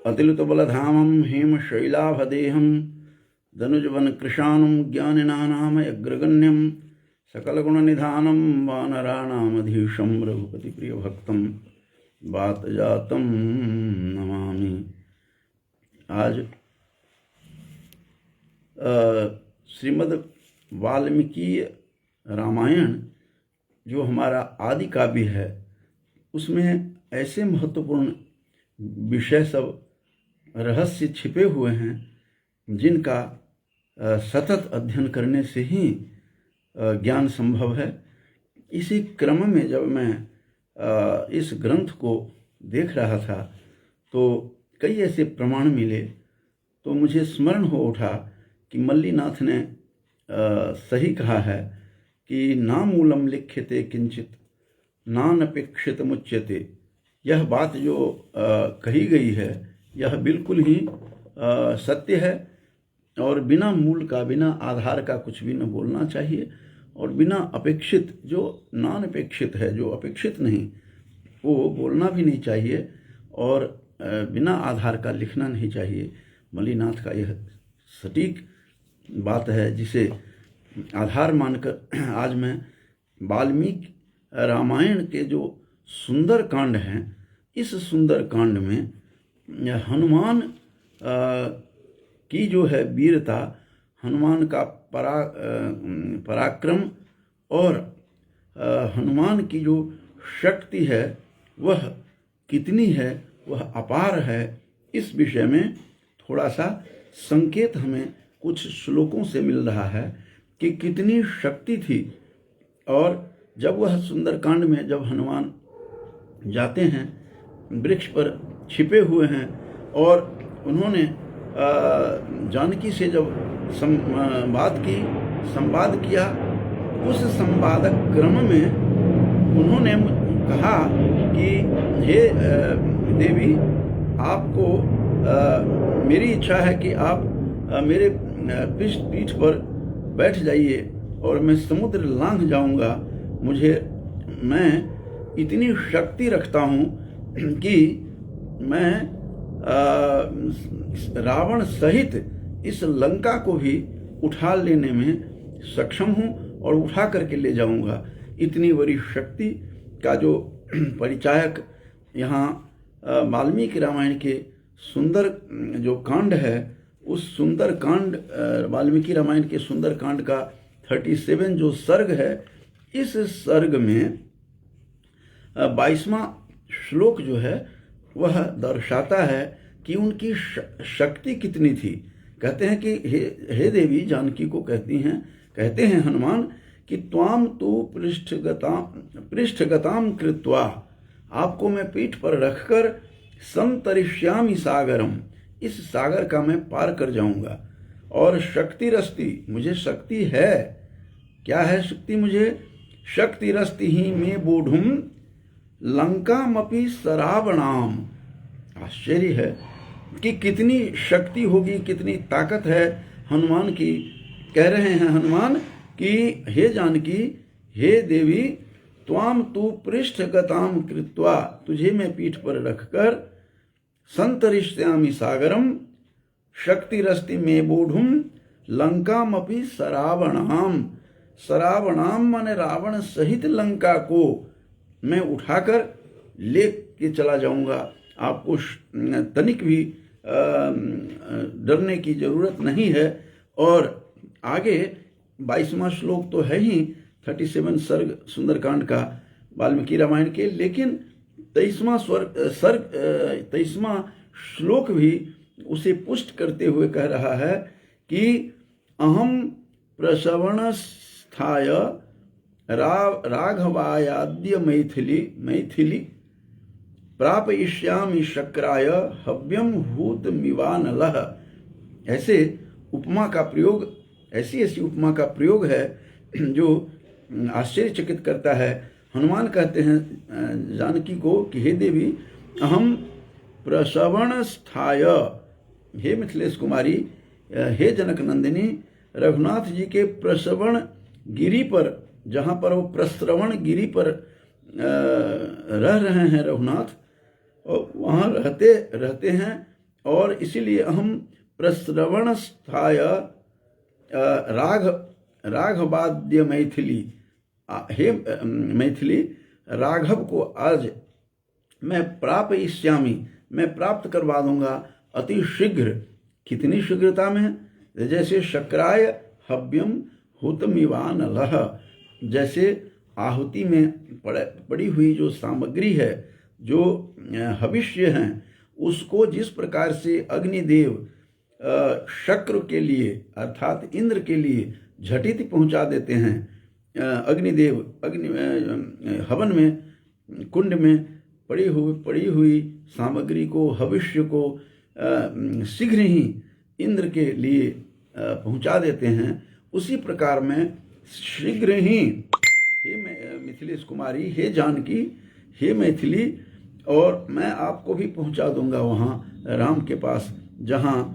अतिलुतबलधामं हेमशैलाभदेहं धनुजवनकृशानं ज्ञानिनानामयग्रगण्यं सकलगुणनिधानं वानराणामधीशं रघुपतिप्रियभक्तं वातजातं नमामि। आज श्रीमद् वाल्मीकि रामायण जो हमारा आदि काव्य है उसमें ऐसे महत्वपूर्ण विषय सब रहस्य छिपे हुए हैं जिनका सतत अध्ययन करने से ही ज्ञान संभव है। इसी क्रम में जब मैं इस ग्रंथ को देख रहा था तो कई ऐसे प्रमाण मिले तो मुझे स्मरण हो उठा कि मल्लीनाथ ने सही कहा है कि ना मूलम लिख्यते किंचित नानपेक्षित मुच्यते। यह बात जो कही गई है यह बिल्कुल ही सत्य है और बिना मूल का बिना आधार का कुछ भी न बोलना चाहिए और बिना अपेक्षित जो नान अपेक्षित है जो अपेक्षित नहीं वो बोलना भी नहीं चाहिए और बिना आधार का लिखना नहीं चाहिए। मल्लीनाथ का यह सटीक बात है जिसे आधार मानकर आज मैं वाल्मीकि रामायण के जो सुंदर कांड हैं इस सुंदर कांड में हनुमान की जो है वीरता, हनुमान का पराक्रम और हनुमान की जो शक्ति है वह कितनी है, वह अपार है। इस विषय में थोड़ा सा संकेत हमें कुछ श्लोकों से मिल रहा है कि कितनी शक्ति थी। और जब वह सुंदरकांड में जब हनुमान जाते हैं वृक्ष पर छिपे हुए हैं और उन्होंने जानकी से जब संवाद किया उस संवादक क्रम में उन्होंने कहा कि हे देवी आपको मेरी इच्छा है कि आप मेरे पीठ पर बैठ जाइए और मैं समुद्र लांघ जाऊंगा। मैं इतनी शक्ति रखता हूँ कि मैं रावण सहित इस लंका को भी उठा लेने में सक्षम हूँ और उठा करके ले जाऊंगा। इतनी बड़ी शक्ति का जो परिचायक यहाँ वाल्मीकि रामायण के सुंदर जो कांड है उस सुंदर कांड वाल्मीकि रामायण के सुंदर कांड का 37 जो सर्ग है इस सर्ग में 22वां श्लोक जो है वह दर्शाता है कि उनकी शक्ति कितनी थी। कहते हैं कि हे देवी, जानकी को कहते हैं हनुमान कि त्वाम तु पृष्ठगताम कृत्वा, आपको मैं पीठ पर रखकर संतरिष्यामि सागरम, इस सागर का मैं पार कर जाऊंगा। और शक्ति रस्ति, मुझे शक्ति है। क्या है शक्ति मुझे? शक्ति रस्ति ही में बोढ़ुम लंकामपि सरावणाम। आश्चर्य है कि कितनी शक्ति होगी, कितनी ताकत है हनुमान की। कह रहे हैं हनुमान कि हे जानकी, हे देवी, त्वाम तु पृष्ठगताम कृत्वा, तुझे मैं पीठ पर रखकर संतरिष्यामि सागरम शक्तिरस्ति में बोढ़ुम लंकामपि सरावणाम। सरावणाम माने रावण सहित लंका को मैं उठाकर ले के चला जाऊंगा। आपको तनिक भी डरने की जरूरत नहीं है। और आगे 22वां श्लोक तो है ही 37 सर्ग सुंदरकांड का वाल्मीकि रामायण के, लेकिन 23वां श्लोक भी उसे पुष्ट करते हुए कह रहा है कि अहम प्रसवनस्थाय राघवायाद्य मैथिली प्रापयिष्यामि शक्राय हव्यम हूतमिवानलः। ऐसे उपमा का प्रयोग, ऐसी उपमा का प्रयोग है जो आश्चर्यचकित करता है। हनुमान कहते हैं जानकी को कि हे देवी, अहम प्रसवनस्थाय, हे मिथिलेश कुमारी, हे जनक नंदिनी, रघुनाथ जी के प्रसवण गिरी पर, जहाँ पर वो प्रस्रवण गिरी पर रह रहे हैं रघुनाथ, और वहाँ रहते हैं और इसीलिए अहम प्रश्रवणस्थाय राघवाद्य मैथिली, हे मैथिली, राघव को आज मैं प्रापयिष्यामि, मैं प्राप्त करवा दूंगा, अति शीघ्र। कितनी शीघ्रता में? जैसे शक्राय हव्यम हुतमिवानलः, जैसे आहुति में पड़ी हुई जो सामग्री है, जो हविष्य हैं, उसको जिस प्रकार से अग्निदेव शक्र के लिए अर्थात इंद्र के लिए झटिति पहुंचा देते हैं, अग्निदेव हवन में कुंड में पड़ी हुई सामग्री को, भविष्य को शीघ्र ही इंद्र के लिए पहुंचा देते हैं, उसी प्रकार में शीघ्र ही हे मिथिलेश कुमारी, हे जानकी, हे मैथिली, और मैं आपको भी पहुंचा दूंगा वहाँ राम के पास, जहाँ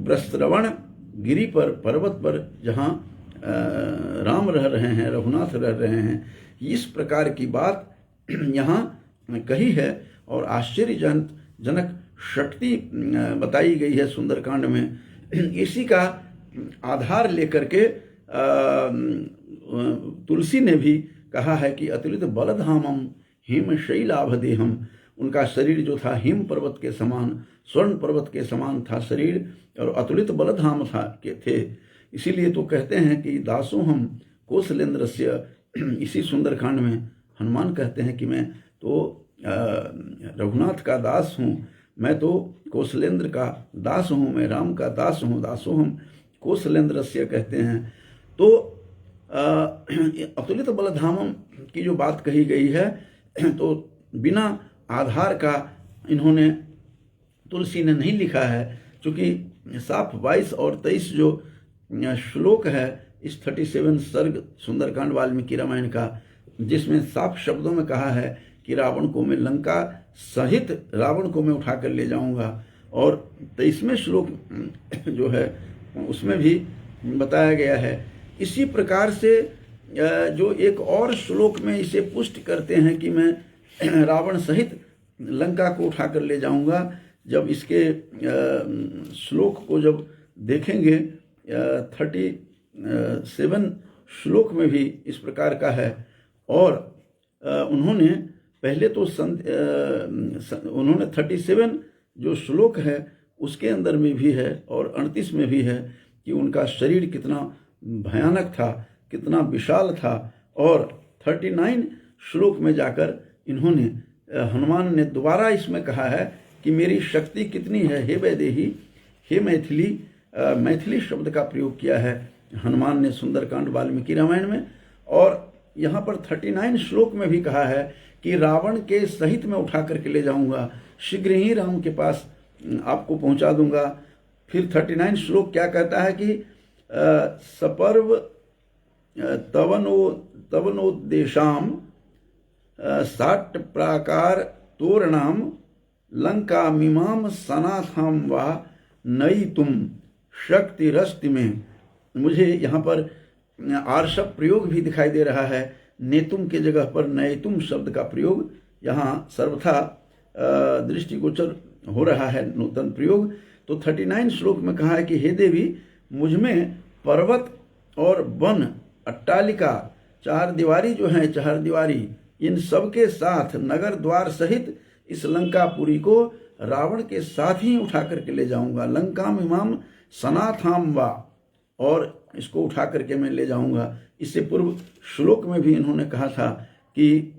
प्रस्रवण गिरी पर, पर्वत पर, जहाँ राम रह रहे हैं, रघुनाथ रह रहे हैं। इस प्रकार की बात यहाँ कही है और आश्चर्यजनक शक्ति बताई गई है सुंदरकांड में। इसी का आधार लेकर के तुलसी ने भी कहा है कि अतुलित बलधामम हिम शैलाभदेहम, उनका शरीर जो था हिम पर्वत के समान, स्वर्ण पर्वत के समान था शरीर, और अतुलित बलधाम थे। इसीलिए तो कहते हैं कि दासो हम कौशलेंद्रस्य, इसी सुंदरकांड में हनुमान कहते हैं कि मैं तो रघुनाथ का दास हूँ, मैं तो कौशलेंद्र का दास हूँ, मैं राम का दास हूँ, दासो हम कौशलेंद्रस्य कहते हैं। तो अतुलित बलधामम की जो बात कही गई है, तो बिना आधार का इन्होंने, तुलसी ने नहीं लिखा है, क्योंकि साफ 22 और 23 जो श्लोक है इस 37 सर्ग सुंदरकांड वाल्मीकि रामायण का, जिसमें साफ शब्दों में कहा है कि रावण को मैं, लंका सहित रावण को मैं उठा कर ले जाऊंगा। और 23वें श्लोक जो है उसमें भी बताया गया है। इसी प्रकार से जो एक और श्लोक में इसे पुष्ट करते हैं कि मैं रावण सहित लंका को उठा कर ले जाऊंगा। जब इसके श्लोक को जब देखेंगे 37 श्लोक में भी इस प्रकार का है। और उन्होंने पहले तो उन्होंने 37 जो श्लोक है उसके अंदर में भी है और 38 में भी है कि उनका शरीर कितना भयानक था, कितना विशाल था। और 39 श्लोक में जाकर इन्होंने, हनुमान ने दोबारा इसमें कहा है कि मेरी शक्ति कितनी है, हे वैदेही, हे मैथिली, मैथिली शब्द का प्रयोग किया है हनुमान ने सुंदरकांड वाल्मीकि रामायण में। और यहाँ पर 39 श्लोक में भी कहा है कि रावण के सहित मैं उठा करके ले जाऊंगा, शीघ्र ही राम के पास आपको पहुंचा दूंगा। फिर 39 श्लोक क्या कहता है कि सपर्व तवनोद्देशाम साट प्राकार तोरणाम लंका मीमाम सनाथाम वा नई तुम शक्ति रस्ति में। मुझे यहाँ पर आर्षभ प्रयोग भी दिखाई दे रहा है, नेतुम के जगह पर नयतुम शब्द का प्रयोग यहाँ सर्वथा दृष्टिगोचर हो रहा है, नूतन प्रयोग। तो 39 श्लोक में कहा है कि हे देवी, मुझमें पर्वत और वन, अट्टालिका, चार दीवारी जो है, चार दीवारी, इन सब के साथ नगर द्वार सहित इस लंकापुरी को रावण के साथ ही उठा करके ले जाऊंगा। लंका इमाम सनाथाम वा, और इसको उठा करके मैं ले जाऊंगा। इससे पूर्व श्लोक में भी इन्होंने कहा था कि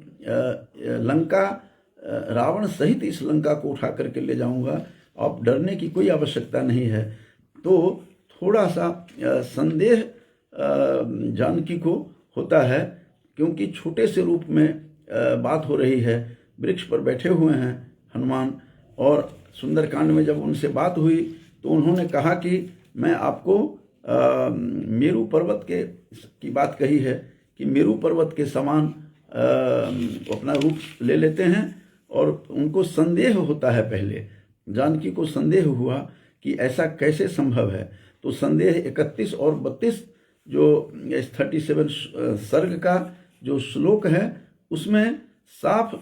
लंका, रावण सहित इस लंका को उठा करके ले जाऊंगा, अब डरने की कोई आवश्यकता नहीं है। तो थोड़ा सा संदेह जानकी को होता है, क्योंकि छोटे से रूप में बात हो रही है, वृक्ष पर बैठे हुए हैं हनुमान। और सुंदरकांड में जब उनसे बात हुई तो उन्होंने कहा कि मैं आपको मेरू पर्वत की बात कही है कि मेरू पर्वत के समान अपना रूप ले लेते हैं। और उनको संदेह होता है, पहले जानकी को संदेह हुआ कि ऐसा कैसे संभव है। तो संदेह 31 और 32 जो 37 सर्ग का जो श्लोक है उसमें साफ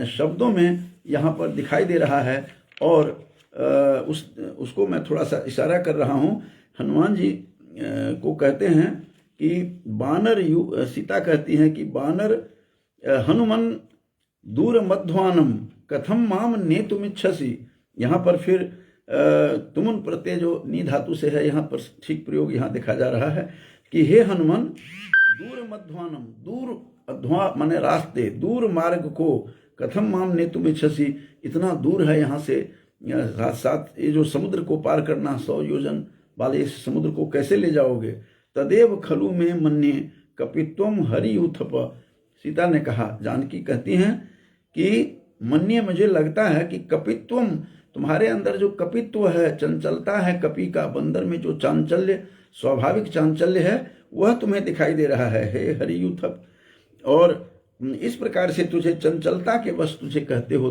शब्दों में यहाँ पर दिखाई दे रहा है। और उसको मैं थोड़ा सा इशारा कर रहा हूँ। हनुमान जी को कहते हैं कि बानर सीता कहती हैं कि बानर हनुमान दूर मध्वानम कथम माम नेतुमिच्छसि। यहाँ पर फिर तुमुन प्रत्यय जो नी धातु से है, यहाँ पर ठीक प्रयोग यहाँ देखा जा रहा है कि हे हनुमान दूर मध्वानम, दूर अध्वा माने रास्ते, दूर मार्ग को, कथम माम नेतुमिच्छसि, इतना दूर है यहाँ से, साथ साथ ये जो समुद्र को पार करना 100 योजन वाले इस समुद्र को कैसे ले जाओगे। तदेव खलु में मन्ये कपित्वम हरि उथप। सीता ने कहा, जानकी कहती हैं कि मन्ये मुझे लगता है कि कपित्वम, तुम्हारे अंदर जो कपित्व है, चंचलता है, कपि का बंदर में जो चांचल्य, स्वाभाविक चांचल्य है, वह तुम्हें दिखाई दे रहा है, हे हरि उथप। और इस प्रकार से तुझे चंचलता के वश तुझे कहते हो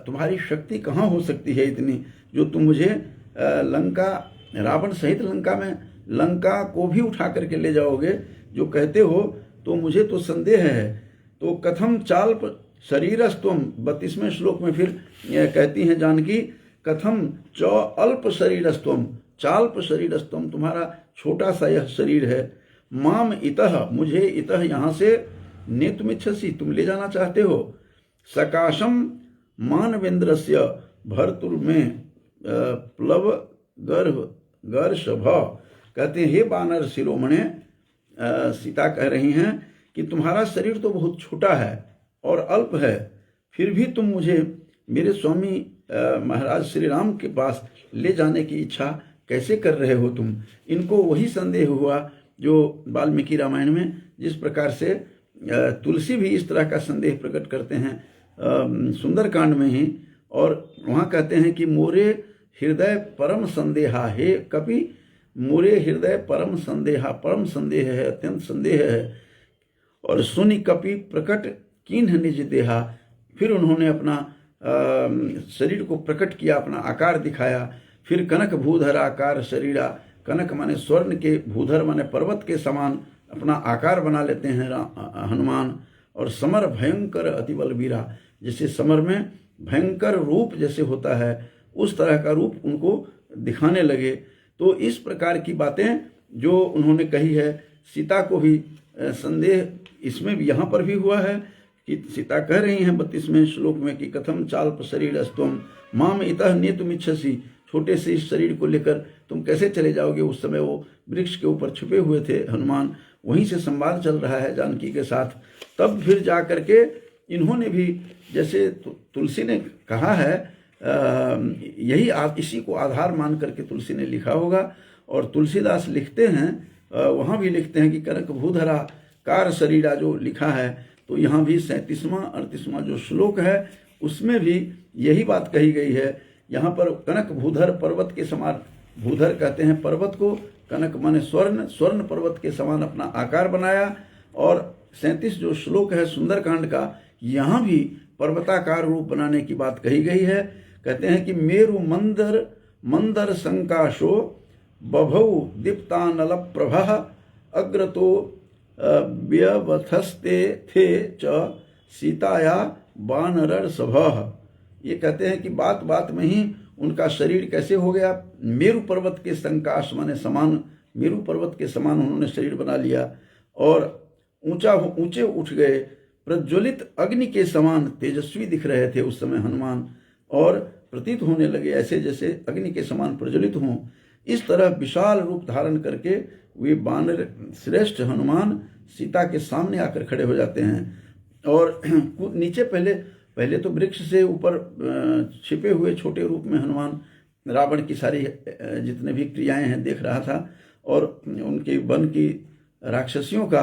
तुम्हारी शक्ति कहाँ हो सकती है इतनी, जो तुम मुझे लंका, रावण सहित लंका को भी उठा करके ले जाओगे, जो कहते हो। तो मुझे तो संदेह है। तो कथम चाल्प शरीरस्तम, 32वें श्लोक में फिर कहती हैं जानकी, कथम च अल्प शरीरस्तम, चाल्प शरीरस्तम, तुम्हारा छोटा सा यह शरीर है। माम इतः, मुझे इतः यहाँ से, नेतुमिच्छसि, तुम ले जाना चाहते हो। सकाशम मानवेंद्रस्य भर्तुर में प्लव गर्षभ, कहते हैं हे बानर शिरोमणे, सीता कह रही हैं कि तुम्हारा शरीर तो बहुत छोटा है और अल्प है, फिर भी तुम मुझे मेरे स्वामी महाराज श्री राम के पास ले जाने की इच्छा कैसे कर रहे हो तुम। इनको वही संदेह हुआ जो वाल्मीकि रामायण में जिस प्रकार से तुलसी भी इस तरह का संदेह प्रकट करते हैं सुंदरकांड में ही। और वहाँ कहते हैं कि मोरे हृदय परम संदेहा, हे कपि मोरे हृदय परम संदेहा, परम संदेह है, अत्यंत संदेह है। और सुनि कपि प्रकट किन्ह निज देहा, फिर उन्होंने अपना शरीर को प्रकट किया, अपना आकार दिखाया। फिर कनक भूधर आकार शरीरा, कनक माने स्वर्ण के, भूधर माने पर्वत के समान अपना आकार बना लेते हैं हनुमान। और समर भयंकर अतिबल वीरा, जैसे समर में भयंकर रूप जैसे होता है उस तरह का रूप उनको दिखाने लगे। तो इस प्रकार की बातें जो उन्होंने कही है, सीता को भी संदेह इसमें भी यहाँ पर भी हुआ है कि सीता कह रही हैं 32वें श्लोक में कि कथम चाल्प शरीर अस्तम माम इतः नेतुमिच्छसि, छोटे से इस शरीर को लेकर तुम कैसे चले जाओगे। उस समय वो वृक्ष के ऊपर छुपे हुए थे हनुमान, वहीं से संवाद चल रहा है जानकी के साथ। तब फिर जा करके इन्होंने भी, जैसे तुलसी ने कहा है, यही इसी को आधार मान करके तुलसी ने लिखा होगा। और तुलसीदास लिखते हैं, वहाँ भी लिखते हैं कि कनक भूधरा कार शरीरा जो लिखा है, तो यहाँ भी 37वां 38वां जो श्लोक है उसमें भी यही बात कही गई है। यहाँ पर कनक भूधर पर्वत के समान, भूधर कहते हैं पर्वत को, कनक माने स्वर्ण, स्वर्ण पर्वत के समान अपना आकार बनाया। और 37 जो श्लोक है सुंदरकांड का, यहाँ भी पर्वताकार रूप बनाने की बात कही गई है। कहते हैं कि मेरु मंदर मंदर संकाशो बभौ दीप्तानल प्रभः अग्रतो व्यवथस्ते थे च सीताया वानर सभः। ये कहते हैं कि बात बात में ही उनका शरीर कैसे हो गया, मेरु पर्वत के संकाश माने समान, मेरु पर्वत के समान उन्होंने शरीर बना लिया। और ऊंचे उठ गए, प्रज्वलित अग्नि के समान तेजस्वी दिख रहे थे उस समय हनुमान, और प्रतीत होने लगे ऐसे जैसे अग्नि के समान प्रज्वलित हों। इस तरह विशाल रूप धारण करके वे वानर श्रेष्ठ हनुमान सीता के सामने आकर खड़े हो जाते हैं। और नीचे पहले तो वृक्ष से ऊपर छिपे हुए छोटे रूप में हनुमान रावण की सारी जितने भी क्रियाएं हैं देख रहा था, और उनके वन की राक्षसियों का,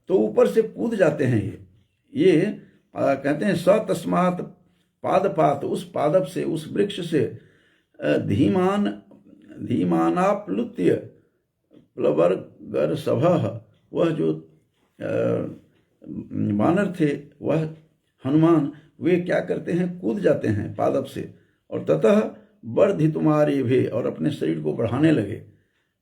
तो ऊपर से कूद जाते हैं ये कहते हैं सतस्मात् पादपात, उस पादप से, उस वृक्ष से धीमानाप्लुत्य प्लवर्गर्षभः, वह जो वानर थे वह हनुमान, वे क्या करते हैं, कूद जाते हैं पादप से। और ततः वर्धितुमारे भे, और अपने शरीर को बढ़ाने लगे।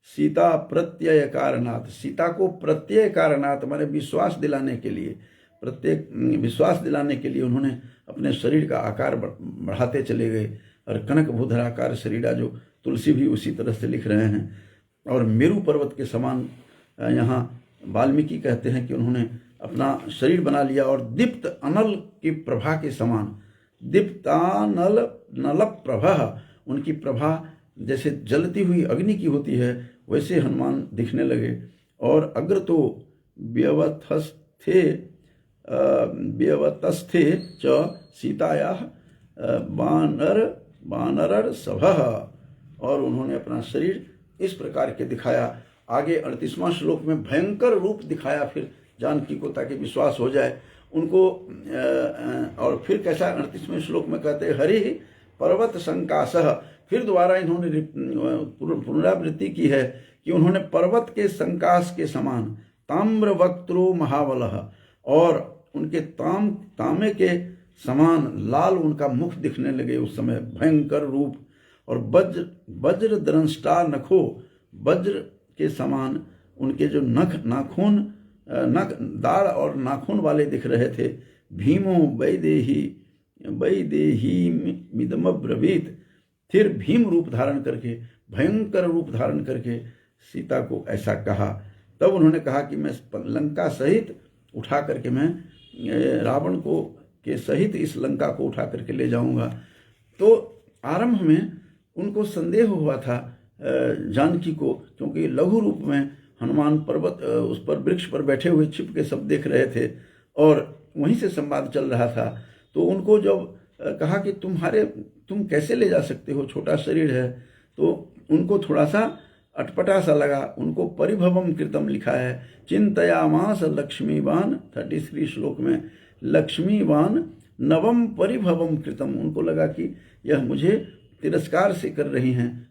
सीता प्रत्यय कारणात्, सीता को प्रत्यय कारणात् माने विश्वास दिलाने के लिए, प्रत्येक विश्वास दिलाने के लिए उन्होंने अपने शरीर का आकार बढ़ाते चले गए। और कनक भूधराकार शरीरा, जो तुलसी भी उसी तरह से लिख रहे हैं। और मेरू पर्वत के समान यहाँ वाल्मीकि कहते हैं कि उन्होंने अपना शरीर बना लिया, और दीप्त अनल की प्रभा के समान, दीप्तानल नल प्रभा, उनकी प्रभा जैसे जलती हुई अग्नि की होती है वैसे हनुमान दिखने लगे। और अग्र तो व्यवतस्थे च सीताया वानर सभः, और उन्होंने अपना शरीर इस प्रकार के दिखाया। आगे 38वां श्लोक में भयंकर रूप दिखाया फिर जानकी को, ताकि विश्वास हो जाए उनको। और फिर कैसा 38वें श्लोक में कहते हैं, हरि पर्वत संकासः, फिर दोबारा इन्होंने पुनरावृत्ति की है कि उन्होंने पर्वत के संकास के समान, ताम्र वक्त्रो महाबलः, और उनके तांबे के समान लाल उनका मुख दिखने लगे उस समय, भयंकर रूप। और वज्र दंष्टा नखो, वज्र के समान उनके जो नख दाढ़ और नाखून वाले दिख रहे थे। भीमो वैदेही मिदमब्रवीत, फिर भीम रूप धारण करके, भयंकर रूप धारण करके सीता को ऐसा कहा। तब उन्होंने कहा कि मैं लंका सहित उठा करके, मैं रावण को के सहित इस लंका को उठा करके ले जाऊंगा। तो आरंभ में उनको संदेह हुआ था जानकी को, क्योंकि लघु रूप में हनुमान पर्वत उस पर वृक्ष पर बैठे हुए छिप के सब देख रहे थे और वहीं से संवाद चल रहा था। तो उनको जब कहा कि तुम कैसे ले जा सकते हो, छोटा शरीर है, तो उनको थोड़ा सा अटपटा सा लगा। उनको परिभवम कृतम लिखा है, चिंतयामास लक्ष्मीवान, 33 श्लोक में, लक्ष्मीवान नवम परिभवम कृतम। उनको लगा कि यह मुझे तिरस्कार से कर रही हैं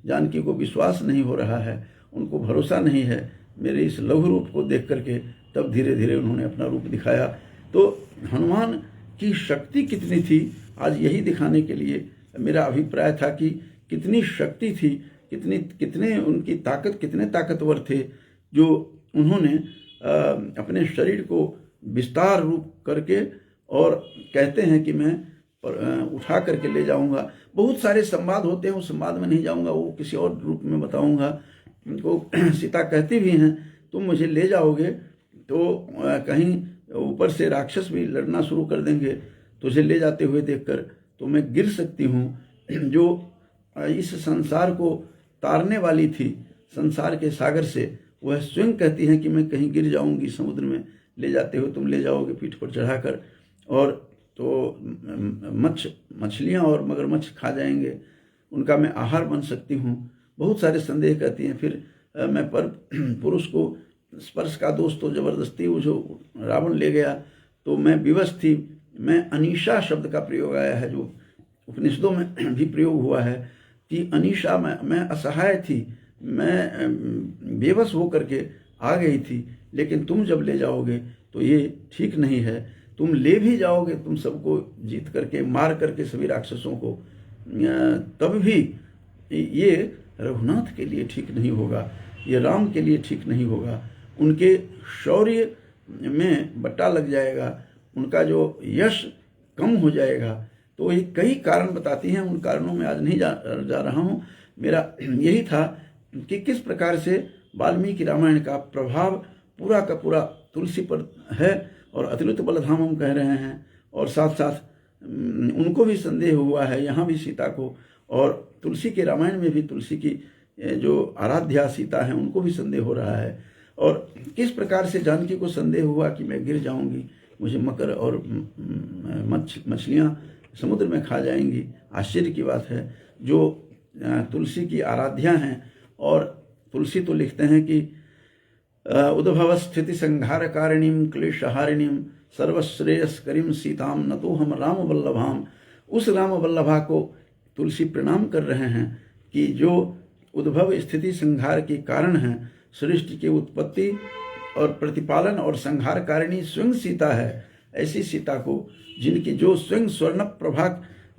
जानकी को विश्वास नहीं हो रहा है, उनको भरोसा नहीं है मेरे इस लघु रूप को देख करके। तब धीरे धीरे उन्होंने अपना रूप दिखाया। तो हनुमान की शक्ति कितनी थी, आज यही दिखाने के लिए मेरा अभिप्राय था कि कितनी शक्ति थी, कितने उनकी ताकत, कितने ताकतवर थे, जो उन्होंने अपने शरीर को विस्तार रूप करके, और कहते हैं कि मैं उठा करके ले जाऊंगा। बहुत सारे संवाद होते हैं, उस संवाद में नहीं जाऊंगा, वो किसी और रूप में बताऊंगा। उनको सीता कहती भी हैं, तुम मुझे ले जाओगे तो कहीं ऊपर से राक्षस भी लड़ना शुरू कर देंगे, तुझे ले जाते हुए देखकर तो मैं गिर सकती हूँ। जो इस संसार को तारने वाली थी संसार के सागर से, वह स्वयं कहती हैं कि मैं कहीं गिर जाऊंगी समुद्र में, ले जाते हुए तुम ले जाओगे पीठ पर चढ़ाकर, और तो मछलियाँ और मगरमच्छ खा जाएंगे, उनका मैं आहार बन सकती हूँ। बहुत सारे संदेह कहती हैं। फिर मैं पुरुष को स्पर्श का दोष तो जबरदस्ती वो जो रावण ले गया, तो मैं विवश थी। मैं अनीशा शब्द का प्रयोग आया है, जो उपनिषदों में भी प्रयोग हुआ है कि अनीशा, मैं असहाय थी, मैं बेबस होकर के आ गई थी। लेकिन तुम जब ले जाओगे तो ये ठीक नहीं है, तुम ले भी जाओगे, तुम सबको जीत करके, मार करके सभी राक्षसों को, तब भी ये रघुनाथ के लिए ठीक नहीं होगा, ये राम के लिए ठीक नहीं होगा। उनके शौर्य में बट्टा लग जाएगा, उनका जो यश कम हो जाएगा। तो ये कई कारण बताती हैं, उन कारणों में आज नहीं जा रहा हूँ। मेरा यही था कि किस प्रकार से वाल्मीकि रामायण का प्रभाव पूरा का पूरा तुलसी पर है, और अतिरिक्त बलधाम हम कह रहे हैं, और साथ साथ उनको भी संदेह हुआ है, यहाँ भी सीता को, और तुलसी के रामायण में भी तुलसी की जो आराध्या सीता है उनको भी संदेह हो रहा है। और किस प्रकार से जानकी को संदेह हुआ कि मैं गिर जाऊंगी, मुझे मकर और मछलियाँ समुद्र में खा जाएंगी। आश्चर्य की बात है, जो तुलसी की आराध्या हैं, और तुलसी तो लिखते हैं कि उद्भव स्थिति संहार कारिणीम क्लेशहारिणीम सर्वश्रेयस्करीम सीताम न तो हम राम वल्लभाम। उस राम वल्लभा को तुलसी प्रणाम कर रहे हैं कि जो उद्भव स्थिति संहार के कारण हैं, सृष्टि की उत्पत्ति और प्रतिपालन और संहार कारिणी स्वयं सीता है। ऐसी सीता को, जिनकी जो स्वयं स्वर्ण प्रभा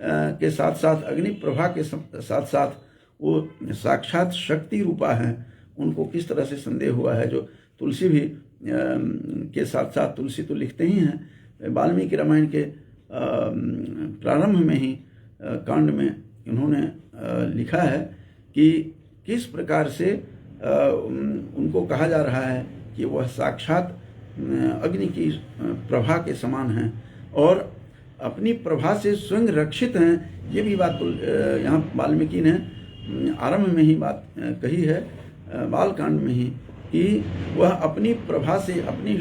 के साथ साथ अग्नि प्रभा के साथ साथ वो साक्षात शक्ति रूपा हैं, उनको किस तरह से संदेह हुआ है। जो तुलसी भी के साथ साथ तुलसी तो लिखते ही हैं, वाल्मीकि रामायण के प्रारंभ में ही कांड में इन्होंने लिखा है कि किस प्रकार से उनको कहा जा रहा है कि वह साक्षात अग्नि की प्रभा के समान हैं और अपनी प्रभा से स्वयं रक्षित हैं। ये भी बात यहाँ वाल्मीकि ने आरंभ में ही बात कही है, बालकांड में ही, कि वह अपनी प्रभा से, अपनी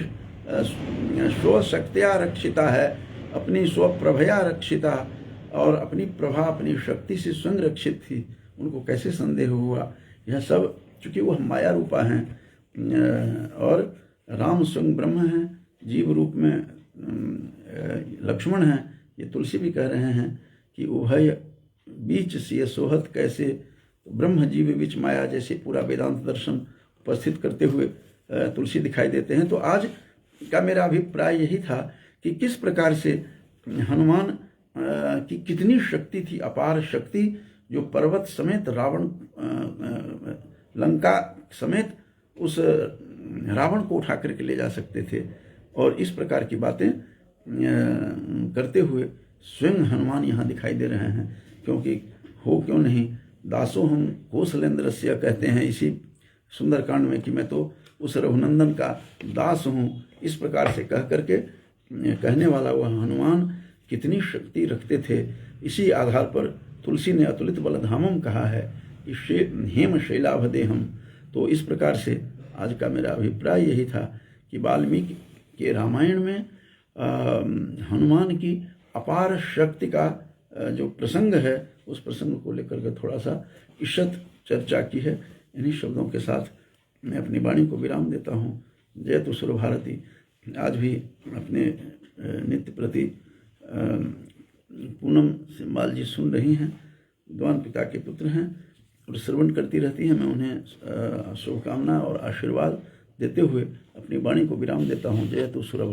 स्वशक्तिया रक्षिता है, अपनी स्वप्रभया रक्षिता, और अपनी प्रभा अपनी शक्ति से स्वयं रक्षित थी। उनको कैसे संदेह हुआ? यह सब चूँकि वह माया रूपा हैं और राम स्वयं ब्रह्म हैं, जीव रूप में लक्ष्मण हैं। ये तुलसी भी कह रहे हैं कि उभय बीच सिय सोहत कैसे, ब्रह्म जीव बीच माया, जैसे पूरा वेदांत दर्शन उपस्थित करते हुए तुलसी दिखाई देते हैं। तो आज का मेरा अभिप्राय यही था कि किस प्रकार से हनुमान की कितनी शक्ति थी, अपार शक्ति, जो पर्वत समेत रावण, लंका समेत उस रावण को उठा करके ले जा सकते थे। और इस प्रकार की बातें करते हुए स्वयं हनुमान यहाँ दिखाई दे रहे हैं। क्योंकि हो क्यों नहीं, दासो हम कौशलेंद्रस्य कहते हैं इसी सुंदरकांड में कि मैं तो उस रघुनंदन का दास हूँ। इस प्रकार से कह करके कहने वाला वह हनुमान कितनी शक्ति रखते थे। इसी आधार पर तुलसी ने अतुलित बलधामम कहा है, हेम शैलाभदेहम। तो इस प्रकार से आज का मेरा अभिप्राय यही था कि वाल्मीकि के रामायण में हनुमान की अपार शक्ति का जो प्रसंग है, उस प्रसंग को लेकर के थोड़ा सा ईषत चर्चा की है। इन्हीं शब्दों के साथ मैं अपनी वाणी को विराम देता हूँ। जय तो सुर भारती। आज भी अपने नित्य प्रति पूनम सिंबाल जी सुन रही हैं, विद्वान पिता के पुत्र हैं और श्रवण करती रहती हैं। मैं उन्हें शुभकामना और आशीर्वाद देते हुए अपनी वाणी को विराम देता हूँ। जय तो सुर भारती।